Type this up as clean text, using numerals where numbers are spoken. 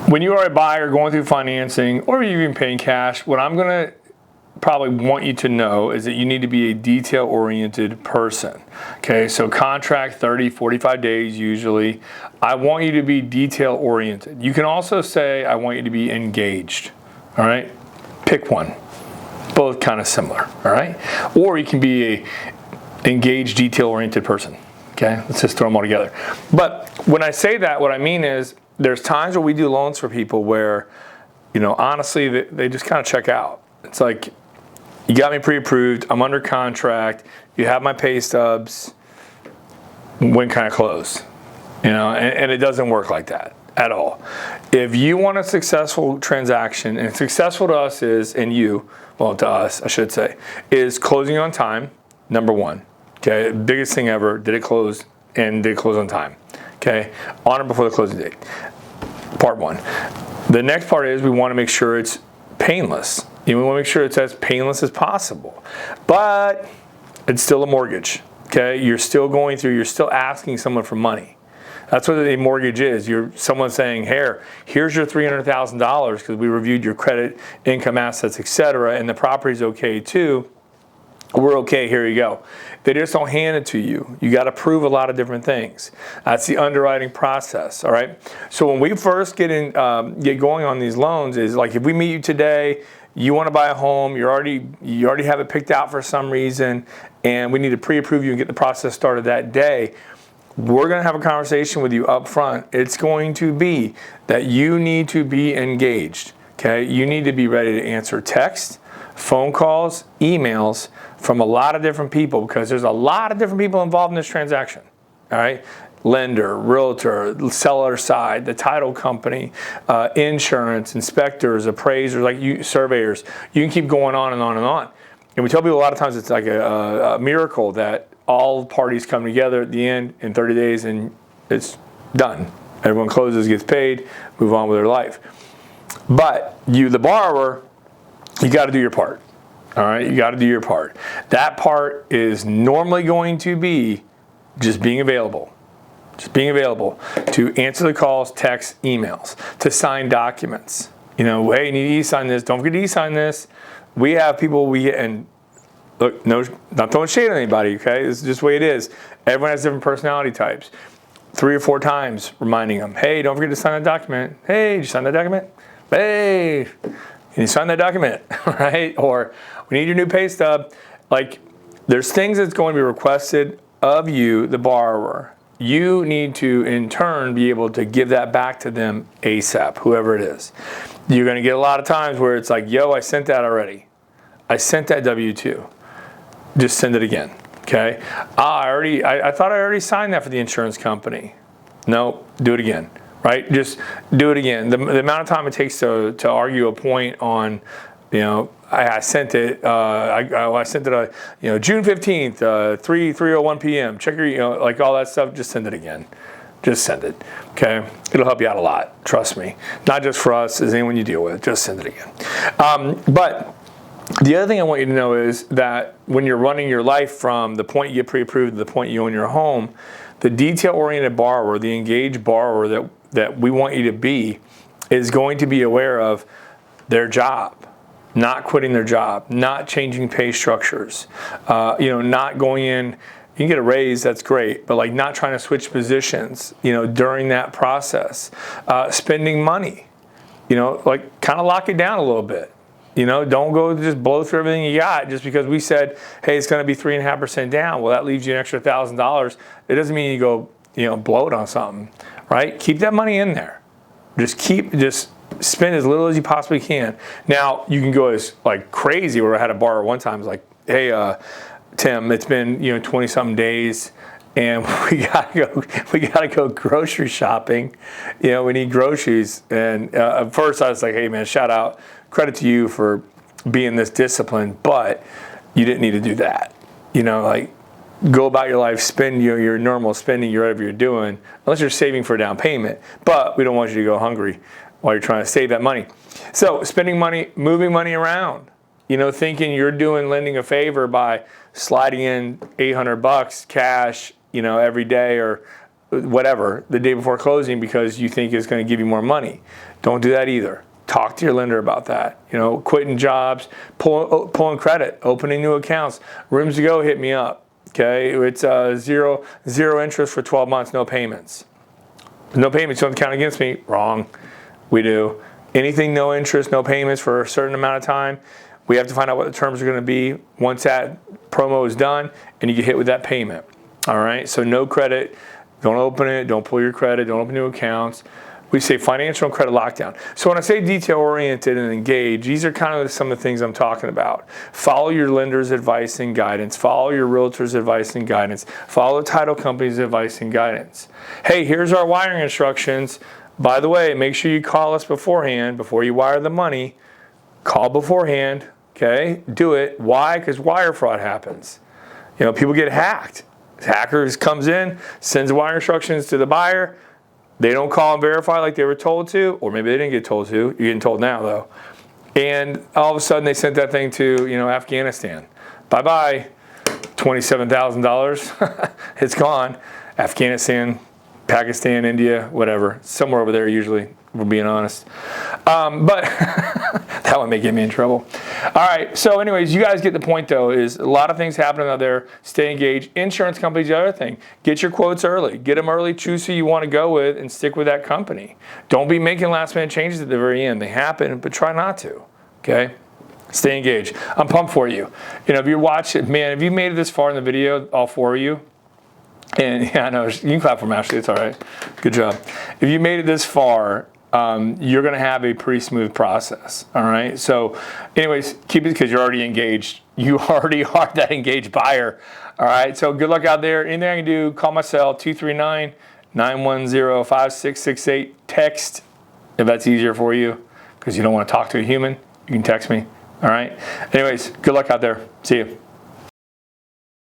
when you are a buyer going through financing or you're even paying cash, what I'm going to probably want you to know is that you need to be a detail-oriented person. Okay, so contract 30, 45 days usually. I want you to be detail-oriented. You can also say, I want you to be engaged. All right, pick one. Both kind of similar. All right, or you can be a engaged, detail-oriented person. Okay, let's just throw them all together. But when I say that, what I mean is there's times where we do loans for people where, you know, honestly, they just kind of check out. It's like, you got me pre-approved, I'm under contract, you have my pay stubs, when can I close? You know, and it doesn't work like that at all. If you want a successful transaction, and successful to us is, and you, well, to us, I should say, is closing on time, number one. Okay, biggest thing ever, did it close, and did it close on time? Okay, on or before the closing date, part one. The next part is we want to make sure it's painless. We want to make sure it's as painless as possible. But it's still a mortgage, okay? You're still going through, you're still asking someone for money. That's what a mortgage is. You're someone saying, here's your $300,000 because we reviewed your credit, income, assets, etc., and the property's okay too. We're okay, here you go. They just don't hand it to you. You got to prove a lot of different things. That's the underwriting process, all right? So when we first get going on these loans is like if we meet you today, you want to buy a home, you already have it picked out for some reason, and we need to pre-approve you and get the process started that day. We're going to have a conversation with you up front. It's going to be that you need to be engaged, okay? You need to be ready to answer text, phone calls, emails from a lot of different people because there's a lot of different people involved in this transaction, all right? Lender, realtor, seller side, the title company, insurance, inspectors, appraisers, like surveyors. You can keep going on and on and on. And we tell people a lot of times it's like a miracle that all parties come together at the end in 30 days and it's done. Everyone closes, gets paid, move on with their life. But you, the borrower, you got to do your part. All right, you got to do your part. That part is normally going to be just being available. Just being available to answer the calls, texts, emails, to sign documents. You know, hey, you need to e-sign this. Don't forget to e-sign this. We have people and look, no, not throwing shade on anybody, okay? This is just the way it is. Everyone has different personality types. 3 or 4 times reminding them, hey, don't forget to sign that document. Hey, did you sign that document? Hey, can you sign that document, right? Or we need your new pay stub. Like, there's things that's going to be requested of you, the borrower. You need to, in turn, be able to give that back to them ASAP, whoever it is. You're going to get a lot of times where it's like, yo, I sent that already. I sent that W-2. Just send it again, okay? I thought I already signed that for the insurance company. No, do it again, right? Just do it again. The amount of time it takes to argue a point on, you know, I sent it. I sent it. June 15th, 3:01 p.m. Check your, like all that stuff. Just send it again. Just send it. Okay, it'll help you out a lot. Trust me. Not just for us, as anyone you deal with. Just send it again. But the other thing I want you to know is that when you're running your life from the point you get pre-approved to the point you own your home, the detail-oriented borrower, the engaged borrower that we want you to be, is going to be aware of their job. Not quitting their job, not changing pay structures, not going in. You can get a raise, that's great, but like not trying to switch positions, during that process. Spending money, like kind of lock it down a little bit. Don't go just blow through everything you got just because we said, hey, it's going to be 3.5% down. Well, that leaves you an extra $1,000. It doesn't mean you go, blow it on something, right? Keep that money in there. Just spend as little as you possibly can. Now, you can go as like crazy where I had a borrower one time. It's like, hey, Tim, it's been 20-something days, and we gotta go grocery shopping. We need groceries. And at first, I was like, hey, man, shout out, credit to you for being this disciplined, but you didn't need to do that. Like go about your life, spend your normal spending, whatever you're doing, unless you're saving for a down payment. But we don't want you to go hungry while you're trying to save that money. So spending money, moving money around, thinking you're lending a favor by sliding in $800 cash, every day, or whatever the day before closing because you think it's going to give you more money. Don't do that either. Talk to your lender about that. You know, quitting jobs, pulling credit, opening new accounts. Rooms to go, hit me up. Okay, it's zero interest for 12 months, no payments. No payments, you don't count against me. Wrong. We do. Anything no interest, no payments for a certain amount of time, we have to find out what the terms are going to be once that promo is done and you get hit with that payment. All right, so no credit, don't open it, don't pull your credit, don't open new accounts. We say financial and credit lockdown. So when I say detail-oriented and engaged, these are kind of some of the things I'm talking about. Follow your lender's advice and guidance. Follow your realtor's advice and guidance. Follow the title company's advice and guidance. Hey, here's our wiring instructions. By the way, make sure you call us beforehand, before you wire the money. Call beforehand, okay? Do it. Why? Because wire fraud happens. You know, people get hacked. Hackers comes in, sends wire instructions to the buyer. They don't call and verify like they were told to, or maybe they didn't get told to. You're getting told now, though. And all of a sudden, they sent that thing to, you know, Afghanistan. Bye-bye, $27,000. It's gone. Afghanistan, Pakistan, India, whatever. Somewhere over there, usually, if we're being honest. But that one may get me in trouble. All right, so anyways, you guys get the point, though, is a lot of things happening out there. Stay engaged. Insurance companies, the other thing. Get your quotes early. Get them early. Choose who you want to go with and stick with that company. Don't be making last-minute changes at the very end. They happen, but try not to, okay? Stay engaged. I'm pumped for you. You know, if you're watching, man, if you made it this far in the video, all four of you, and yeah, I know, you can clap for me, Ashley, it's all right. Good job. If you made it this far, you're going to have a pretty smooth process, all right? So anyways, keep it because you're already engaged. You already are that engaged buyer, all right? So good luck out there. Anything I can do, call my cell, 239-910-5668. Text, if that's easier for you, because you don't want to talk to a human. You can text me, all right? Anyways, good luck out there. See you.